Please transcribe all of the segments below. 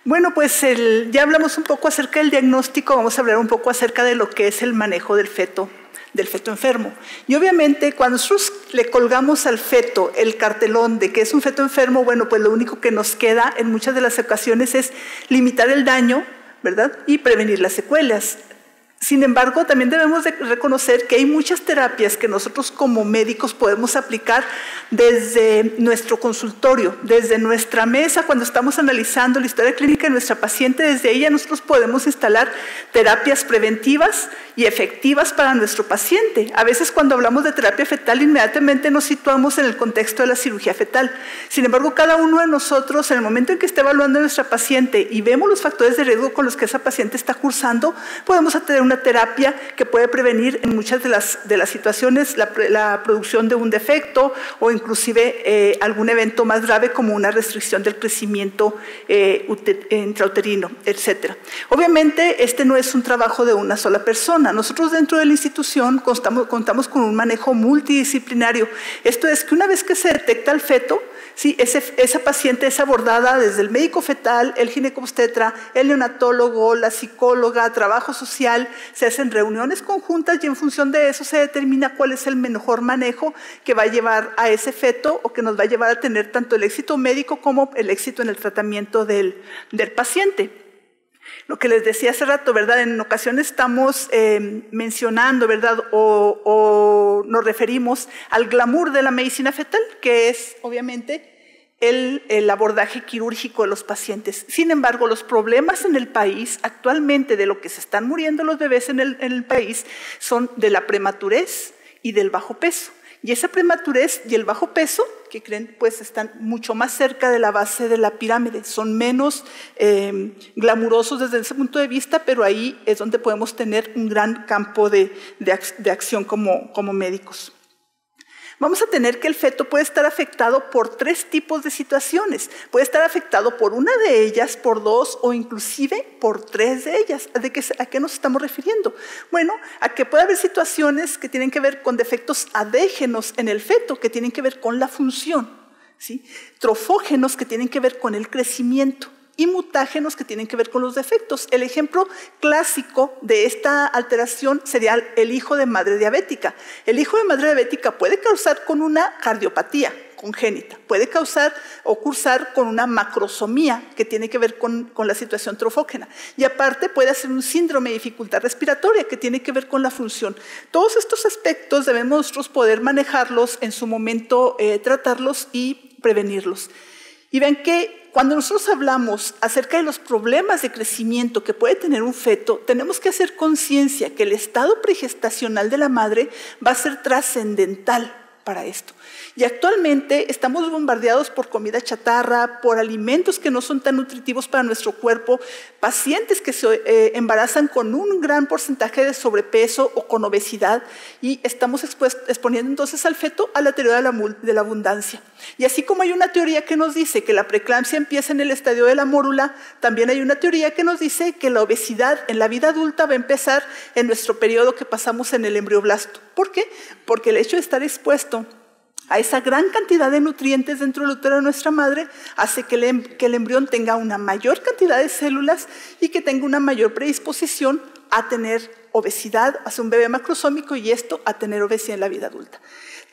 Bueno, pues ya hablamos un poco acerca del diagnóstico, vamos a hablar un poco acerca de lo que es el manejo del feto enfermo. Y obviamente cuando nosotros le colgamos al feto el cartelón de que es un feto enfermo, bueno, pues lo único que nos queda en muchas de las ocasiones es limitar el daño, ¿verdad? Y prevenir las secuelas. Sin embargo, también debemos de reconocer que hay muchas terapias que nosotros como médicos podemos aplicar desde nuestro consultorio, desde nuestra mesa, cuando estamos analizando la historia clínica de nuestra paciente, desde ella nosotros podemos instalar terapias preventivas y efectivas para nuestro paciente. A veces cuando hablamos de terapia fetal, inmediatamente nos situamos en el contexto de la cirugía fetal. Sin embargo, cada uno de nosotros, en el momento en que esté evaluando a nuestra paciente y vemos los factores de riesgo con los que esa paciente está cursando, podemos tener una terapia que puede prevenir en muchas de las situaciones la producción de un defecto o inclusive algún evento más grave como una restricción del crecimiento intrauterino, etc. Obviamente, este no es un trabajo de una sola persona. Nosotros dentro de la institución contamos con un manejo multidisciplinario. Esto es que una vez que se detecta el feto, sí, esa paciente es abordada desde el médico fetal, el ginecobstetra, el neonatólogo, la psicóloga, trabajo social, se hacen reuniones conjuntas y en función de eso se determina cuál es el mejor manejo que va a llevar a ese feto o que nos va a llevar a tener tanto el éxito médico como el éxito en el tratamiento del paciente. Lo que les decía hace rato, ¿verdad? En ocasiones estamos mencionando, ¿verdad? O nos referimos al glamour de la medicina fetal, que es obviamente el abordaje quirúrgico de los pacientes. Sin embargo, los problemas en el país actualmente de lo que se están muriendo los bebés en el país son de la prematurez y del bajo peso. Y esa prematurez y el bajo peso, que creen, pues están mucho más cerca de la base de la pirámide, son menos glamurosos desde ese punto de vista, pero ahí es donde podemos tener un gran campo de acción como médicos. Vamos a tener que el feto puede estar afectado por 3 tipos de situaciones. Puede estar afectado por una de ellas, por 2 o inclusive por 3 de ellas. ¿A qué nos estamos refiriendo? Bueno, a que puede haber situaciones que tienen que ver con defectos adégenos en el feto, que tienen que ver con la función, ¿sí? Trofógenos que tienen que ver con el crecimiento y mutágenos que tienen que ver con los defectos. El ejemplo clásico de esta alteración sería el hijo de madre diabética. El hijo de madre diabética puede causar con una cardiopatía congénita, puede causar o cursar con una macrosomía que tiene que ver con la situación trofógena y aparte puede hacer un síndrome de dificultad respiratoria que tiene que ver con la función. Todos estos aspectos debemos nosotros poder manejarlos en su momento, tratarlos y prevenirlos. Y ven que cuando nosotros hablamos acerca de los problemas de crecimiento que puede tener un feto, tenemos que hacer conciencia que el estado pregestacional de la madre va a ser trascendental para esto. Y actualmente estamos bombardeados por comida chatarra, por alimentos que no son tan nutritivos para nuestro cuerpo, pacientes que se embarazan con un gran porcentaje de sobrepeso o con obesidad y estamos exponiendo entonces al feto a la teoría de la abundancia. Y así como hay una teoría que nos dice que la preeclampsia empieza en el estadio de la mórula, también hay una teoría que nos dice que la obesidad en la vida adulta va a empezar en nuestro periodo que pasamos en el embrioblasto. ¿Por qué? Porque el hecho de estar expuesto a esa gran cantidad de nutrientes dentro del útero de nuestra madre hace que el embrión tenga una mayor cantidad de células y que tenga una mayor predisposición a tener obesidad, a ser un bebé macrosómico y esto a tener obesidad en la vida adulta.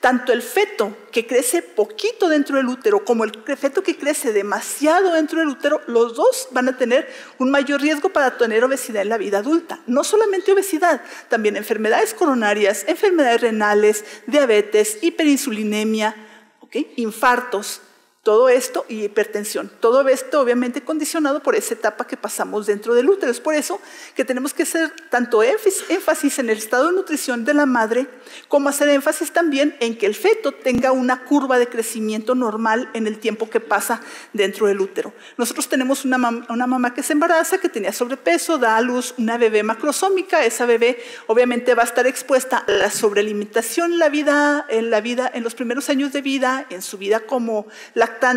Tanto el feto que crece poquito dentro del útero como el feto que crece demasiado dentro del útero, los dos van a tener un mayor riesgo para tener obesidad en la vida adulta. No solamente obesidad, también enfermedades coronarias, enfermedades renales, diabetes, hiperinsulinemia, ¿okay? Infartos. Todo esto y hipertensión, todo esto obviamente condicionado por esa etapa que pasamos dentro del útero. Es por eso que tenemos que hacer tanto énfasis en el estado de nutrición de la madre, como hacer énfasis también en que el feto tenga una curva de crecimiento normal en el tiempo que pasa dentro del útero. Nosotros tenemos una mamá que se embaraza, que tenía sobrepeso, da a luz una bebé macrosómica. Esa bebé obviamente va a estar expuesta a la sobrealimentación en los primeros años de vida, en su vida como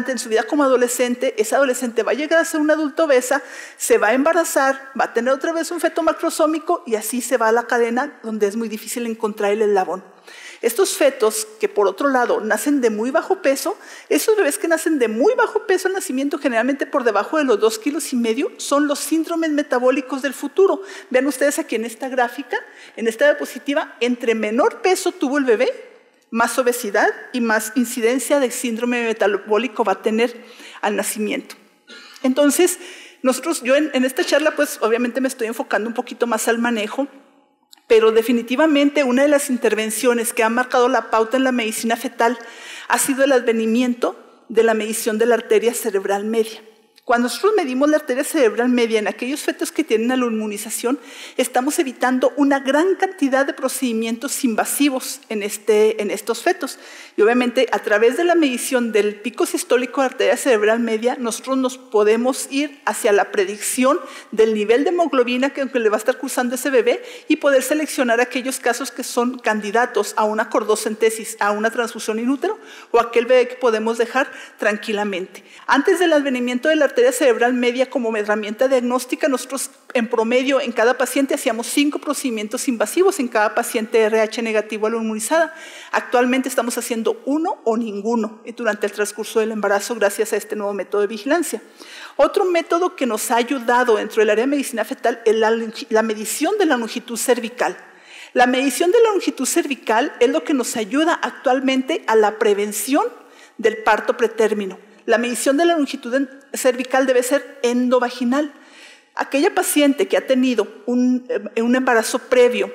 en su vida como adolescente. Esa adolescente va a llegar a ser una adulta obesa, se va a embarazar, va a tener otra vez un feto macrosómico y así se va a la cadena donde es muy difícil encontrar el eslabón. Estos fetos, que por otro lado nacen de muy bajo peso, esos bebés que nacen de muy bajo peso al nacimiento, generalmente por debajo de los 2,5 kilos, son los síndromes metabólicos del futuro. Vean ustedes aquí en esta gráfica, en esta diapositiva, entre menor peso tuvo el bebé, más obesidad y más incidencia de síndrome metabólico va a tener al nacimiento. Entonces, yo en esta charla, pues obviamente me estoy enfocando un poquito más al manejo, pero definitivamente una de las intervenciones que ha marcado la pauta en la medicina fetal ha sido el advenimiento de la medición de la arteria cerebral media. Cuando nosotros medimos la arteria cerebral media en aquellos fetos que tienen alunmunización, estamos evitando una gran cantidad de procedimientos invasivos en estos fetos. Y obviamente a través de la medición del pico sistólico de arteria cerebral media, nosotros nos podemos ir hacia la predicción del nivel de hemoglobina que le va a estar cursando ese bebé y poder seleccionar aquellos casos que son candidatos a una cordocentesis, a una transfusión in útero, o aquel bebé que podemos dejar tranquilamente. Antes del advenimiento de la arteria cerebral media como herramienta diagnóstica, nosotros en promedio en cada paciente hacíamos 5 procedimientos invasivos en cada paciente RH negativo alunmunizada. Actualmente estamos haciendo 1 o ninguno durante el transcurso del embarazo gracias a este nuevo método de vigilancia. Otro método que nos ha ayudado dentro del área de medicina fetal es la medición de la longitud cervical. La medición de la longitud cervical es lo que nos ayuda actualmente a la prevención del parto pretérmino. La medición de la longitud cervical debe ser endovaginal. Aquella paciente que ha tenido un embarazo previo,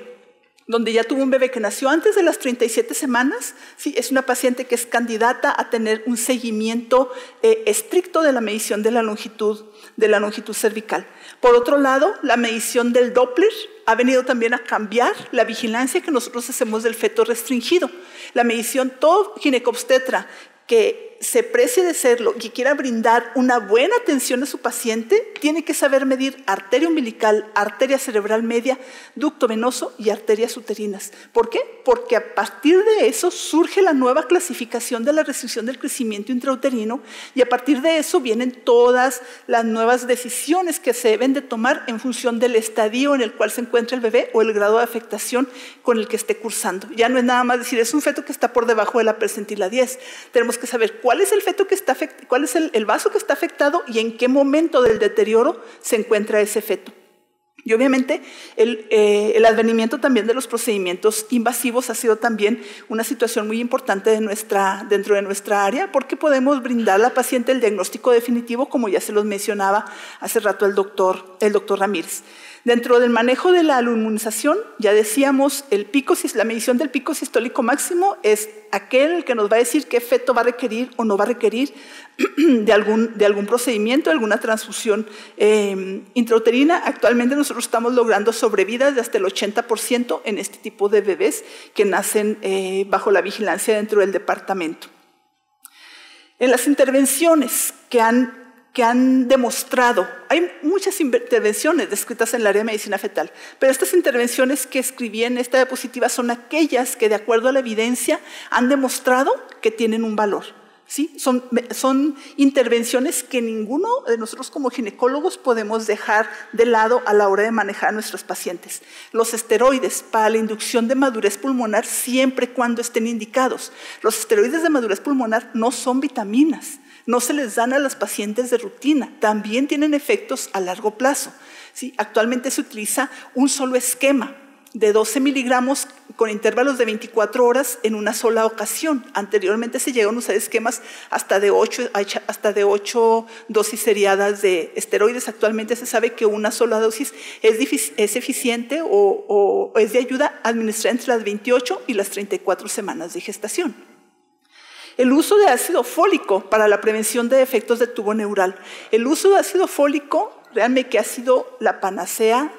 donde ya tuvo un bebé que nació antes de las 37 semanas, ¿sí? Es una paciente que es candidata a tener un seguimiento estricto de la medición de la longitud cervical. Por otro lado, la medición del Doppler ha venido también a cambiar la vigilancia que nosotros hacemos del feto restringido. La medición, todo ginecobstetra que se precie de serlo y quiera brindar una buena atención a su paciente, tiene que saber medir arteria umbilical, arteria cerebral media, ducto venoso y arterias uterinas. ¿Por qué? Porque a partir de eso surge la nueva clasificación de la restricción del crecimiento intrauterino y a partir de eso vienen todas las nuevas decisiones que se deben de tomar en función del estadio en el cual se encuentra el bebé o el grado de afectación con el que esté cursando. Ya no es nada más decir, es un feto que está por debajo de la percentila 10. Tenemos que saber cuál es el feto que está afectado, cuál es el vaso que está afectado y en qué momento del deterioro se encuentra ese feto. Y obviamente el advenimiento también de los procedimientos invasivos ha sido también una situación muy importante dentro de nuestra área, porque podemos brindar a la paciente el diagnóstico definitivo, como ya se los mencionaba hace rato el doctor Ramírez. Dentro del manejo de la alunmunización, ya decíamos, la medición del pico sistólico máximo es aquel que nos va a decir qué feto va a requerir o no va a requerir de algún procedimiento, alguna transfusión intrauterina. Actualmente nosotros estamos logrando sobrevidas de hasta el 80% en este tipo de bebés que nacen bajo la vigilancia dentro del departamento. En las intervenciones que han demostrado, hay muchas intervenciones descritas en el área de medicina fetal, pero estas intervenciones que escribí en esta diapositiva son aquellas que de acuerdo a la evidencia han demostrado que tienen un valor. ¿Sí? Son intervenciones que ninguno de nosotros como ginecólogos podemos dejar de lado a la hora de manejar a nuestros pacientes. Los esteroides para la inducción de madurez pulmonar siempre y cuando estén indicados. Los esteroides de madurez pulmonar no son vitaminas. No se les dan a las pacientes de rutina, también tienen efectos a largo plazo. ¿Sí? Actualmente se utiliza un solo esquema de 12 miligramos con intervalos de 24 horas en una sola ocasión. Anteriormente se llegaron a usar esquemas hasta de 8 dosis seriadas de esteroides. Actualmente se sabe que una sola dosis es eficiente o es de ayuda administrada entre las 28 y las 34 semanas de gestación. El uso de ácido fólico para la prevención de defectos de tubo neural. El uso de ácido fólico, realmente que ha sido la panacea,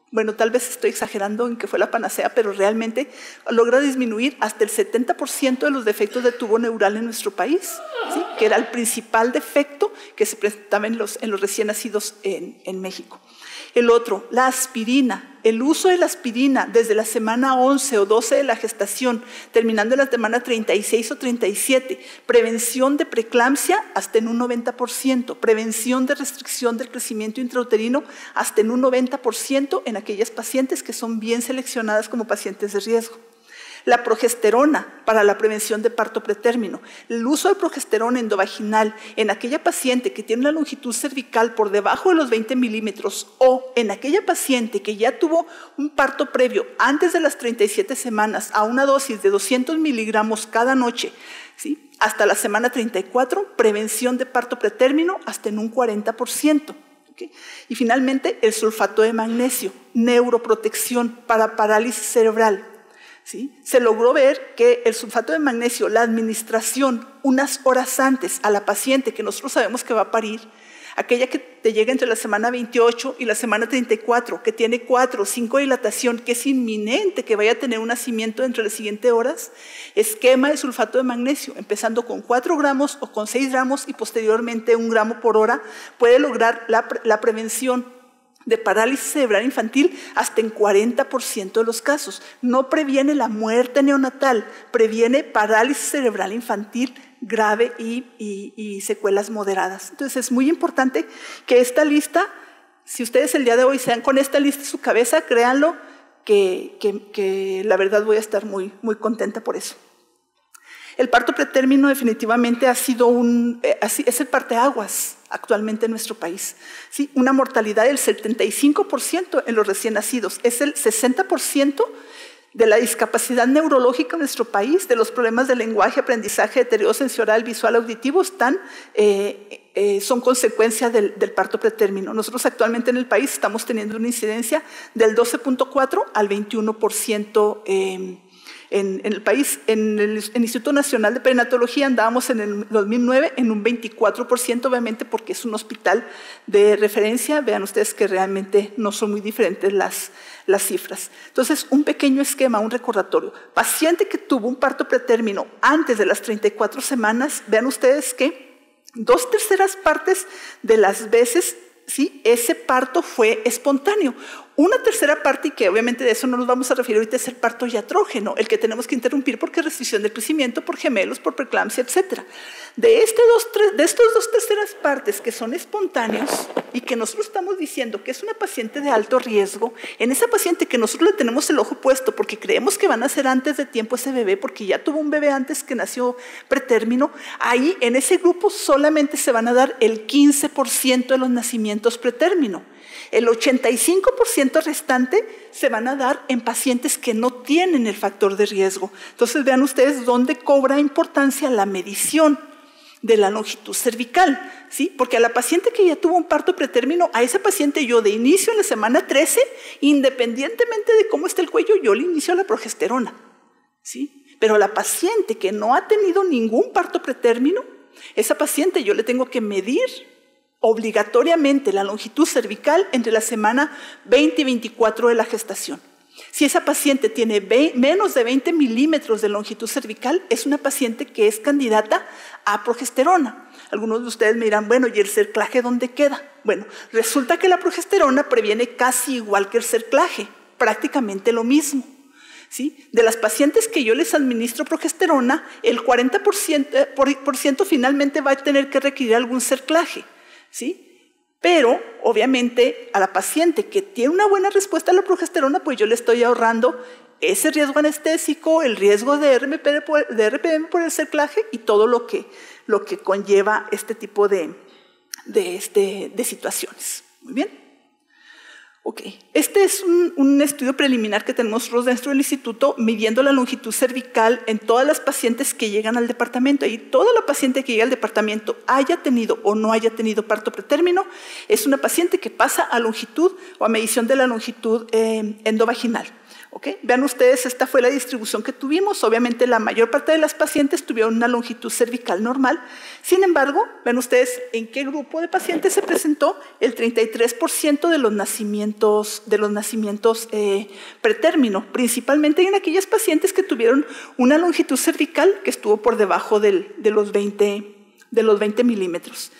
bueno, tal vez estoy exagerando en que fue la panacea, pero realmente logra disminuir hasta el 70% de los defectos de tubo neural en nuestro país, ¿sí? Que era el principal defecto que se presentaba en los recién nacidos en México. El otro, la aspirina. El uso de la aspirina desde la semana 11 o 12 de la gestación, terminando en la semana 36 o 37, prevención de preeclampsia hasta en un 90%, prevención de restricción del crecimiento intrauterino hasta en un 90% en aquellas pacientes que son bien seleccionadas como pacientes de riesgo. La progesterona para la prevención de parto pretérmino. El uso de progesterona endovaginal en aquella paciente que tiene una longitud cervical por debajo de los 20 milímetros o en aquella paciente que ya tuvo un parto previo antes de las 37 semanas a una dosis de 200 miligramos cada noche, ¿sí?, hasta la semana 34, prevención de parto pretérmino hasta en un 40%. ¿Okay? Y finalmente el sulfato de magnesio, neuroprotección para parálisis cerebral. ¿Sí? Se logró ver que el sulfato de magnesio, la administración unas horas antes a la paciente que nosotros sabemos que va a parir, aquella que te llega entre la semana 28 y la semana 34, que tiene 4 o 5 dilatación, que es inminente que vaya a tener un nacimiento entre las siguientes horas, esquema de sulfato de magnesio, empezando con 4 gramos o con 6 gramos y posteriormente 1 gramo por hora, puede lograr la prevención de parálisis cerebral infantil hasta en 40% de los casos. No previene la muerte neonatal, previene parálisis cerebral infantil grave y secuelas moderadas. Entonces es muy importante que esta lista, si ustedes el día de hoy se dan con esta lista en su cabeza, créanlo que la verdad voy a estar muy, muy contenta por eso. El parto pretérmino definitivamente ha sido es el parteaguas actualmente en nuestro país. ¿Sí? Una mortalidad del 75% en los recién nacidos. Es el 60% de la discapacidad neurológica en nuestro país, de los problemas de lenguaje, aprendizaje, deterioro sensorial, visual, auditivo, son consecuencia del parto pretérmino. Nosotros actualmente en el país estamos teniendo una incidencia del 12.4 al 21% en el país. En el Instituto Nacional de Perinatología andábamos en el 2009 en un 24%, obviamente porque es un hospital de referencia. Vean ustedes que realmente no son muy diferentes las cifras. Entonces, un pequeño esquema, un recordatorio. Paciente que tuvo un parto pretérmino antes de las 34 semanas, vean ustedes que 2/3 partes de las veces, ¿sí?, ese parto fue espontáneo. 1/3 parte, y que obviamente de eso no nos vamos a referir ahorita, es el parto iatrógeno, el que tenemos que interrumpir porque restricción del crecimiento, por gemelos, por preeclampsia, etc. De estos 2/3 partes que son espontáneos y que nosotros estamos diciendo que es una paciente de alto riesgo, en esa paciente que nosotros le tenemos el ojo puesto porque creemos que van a nacer antes de tiempo ese bebé, porque ya tuvo un bebé antes que nació pretérmino, ahí en ese grupo solamente se van a dar el 15% de los nacimientos pretérmino. El 85% restante se van a dar en pacientes que no tienen el factor de riesgo. Entonces vean ustedes dónde cobra importancia la medición de la longitud cervical, ¿sí? Porque a la paciente que ya tuvo un parto pretérmino, a esa paciente yo de inicio en la semana 13, independientemente de cómo está el cuello, yo le inicio la progesterona, ¿sí? Pero a la paciente que no ha tenido ningún parto pretérmino, esa paciente yo le tengo que medir obligatoriamente la longitud cervical entre la semana 20 y 24 de la gestación. Si esa paciente tiene menos de 20 milímetros de longitud cervical, es una paciente que es candidata a progesterona. Algunos de ustedes me dirán, bueno, ¿y el cerclaje dónde queda? Bueno, resulta que la progesterona previene casi igual que el cerclaje, prácticamente lo mismo. ¿Sí? De las pacientes que yo les administro progesterona, el 40% finalmente va a tener que requerir algún cerclaje. ¿Sí? Pero, obviamente, a la paciente que tiene una buena respuesta a la progesterona, pues yo le estoy ahorrando ese riesgo anestésico, el riesgo de RPM por el cerclaje y todo lo que conlleva este tipo de situaciones. Muy bien. Ok, este es un estudio preliminar que tenemos nosotros dentro del instituto midiendo la longitud cervical en todas las pacientes que llegan al departamento. Y toda la paciente que llega al departamento, haya tenido o no haya tenido parto pretérmino, es una paciente que pasa a longitud o a medición de la longitud endovaginal. ¿Okay? Vean ustedes, esta fue la distribución que tuvimos. Obviamente la mayor parte de las pacientes tuvieron una longitud cervical normal. Sin embargo, vean ustedes en qué grupo de pacientes se presentó el 33% de los nacimientos pretérmino, principalmente en aquellas pacientes que tuvieron una longitud cervical que estuvo por debajo de los 20 milímetros.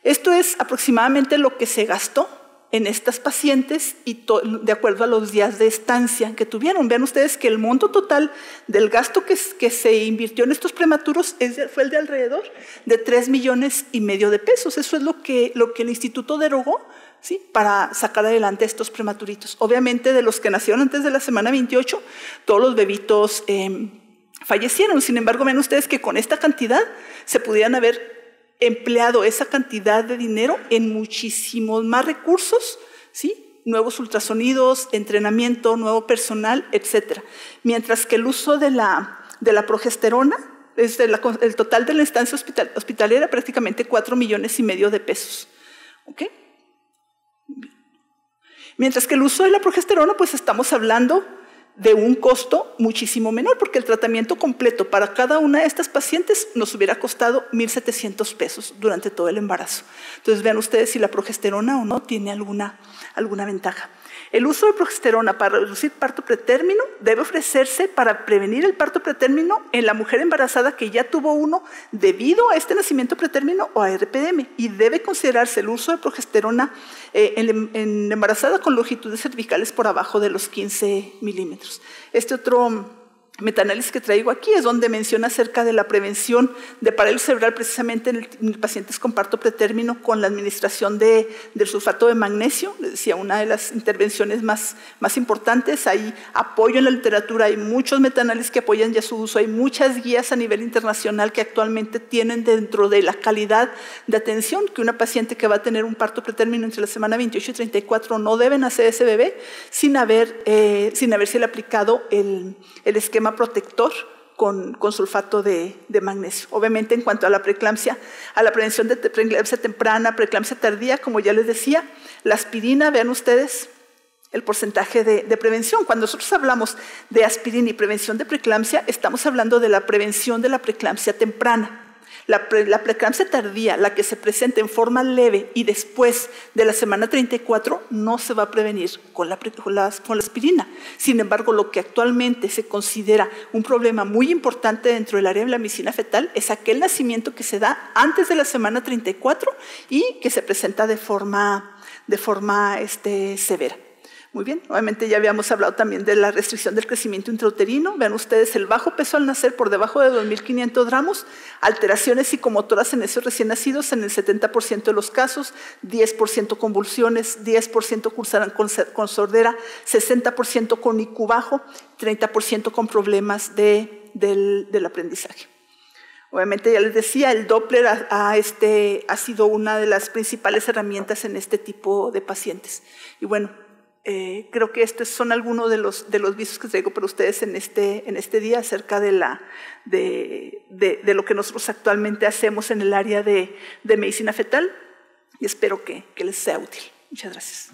Esto es aproximadamente lo que se gastó en estas pacientes y de acuerdo a los días de estancia que tuvieron. Vean ustedes que el monto total del gasto que se invirtió en estos prematuros fue el de alrededor de 3,5 millones de pesos. Eso es lo que el instituto derogó, ¿sí?, para sacar adelante estos prematuritos. Obviamente, de los que nacieron antes de la semana 28, todos los bebitos fallecieron. Sin embargo, ven ustedes que con esta cantidad se pudieran haber empleado esa cantidad de dinero en muchísimos más recursos, ¿sí?, nuevos ultrasonidos, entrenamiento, nuevo personal, etc. Mientras que el uso de la progesterona, el total de la estancia hospitalera, prácticamente 4,5 millones de pesos. ¿Okay? Mientras que el uso de la progesterona, pues estamos hablando de un costo muchísimo menor, porque el tratamiento completo para cada una de estas pacientes nos hubiera costado 1,700 pesos durante todo el embarazo. Entonces vean ustedes si la progesterona o no tiene alguna ventaja. El uso de progesterona para reducir parto pretérmino debe ofrecerse para prevenir el parto pretérmino en la mujer embarazada que ya tuvo uno debido a este nacimiento pretérmino o a RPDM, y debe considerarse el uso de progesterona en embarazada con longitudes cervicales por abajo de los 15 milímetros. Este otro metaanálisis que traigo aquí es donde menciona acerca de la prevención de parálisis cerebral precisamente en pacientes con parto pretérmino con la administración del sulfato de magnesio. Les decía, una de las intervenciones más importantes. Hay apoyo en la literatura, hay muchos metaanálisis que apoyan ya su uso, hay muchas guías a nivel internacional que actualmente tienen dentro de la calidad de atención que una paciente que va a tener un parto pretérmino entre la semana 28 y 34 no debe nacer ese bebé sin haberse aplicado el esquema protector con sulfato de magnesio. Obviamente, en cuanto a la preeclampsia, a la prevención de preeclampsia temprana, preeclampsia tardía, como ya les decía, la aspirina, vean ustedes el porcentaje de prevención. Cuando nosotros hablamos de aspirina y prevención de preeclampsia, estamos hablando de la prevención de la preeclampsia temprana. La preeclampsia tardía, la que se presenta en forma leve y después de la semana 34, no se va a prevenir con la aspirina. Sin embargo, lo que actualmente se considera un problema muy importante dentro del área de la medicina fetal es aquel nacimiento que se da antes de la semana 34 y que se presenta de forma severa. Muy bien, obviamente ya habíamos hablado también de la restricción del crecimiento intrauterino. Vean ustedes el bajo peso al nacer por debajo de 2,500 gramos, alteraciones psicomotoras en esos recién nacidos en el 70% de los casos, 10% convulsiones, 10% cursarán con sordera, 60% con IQ bajo, 30% con problemas del aprendizaje. Obviamente, ya les decía, el Doppler ha sido una de las principales herramientas en este tipo de pacientes. Y bueno, creo que estos son algunos de los visos que traigo para ustedes en este día acerca de lo que nosotros actualmente hacemos en el área de medicina fetal, y espero que les sea útil. Muchas gracias.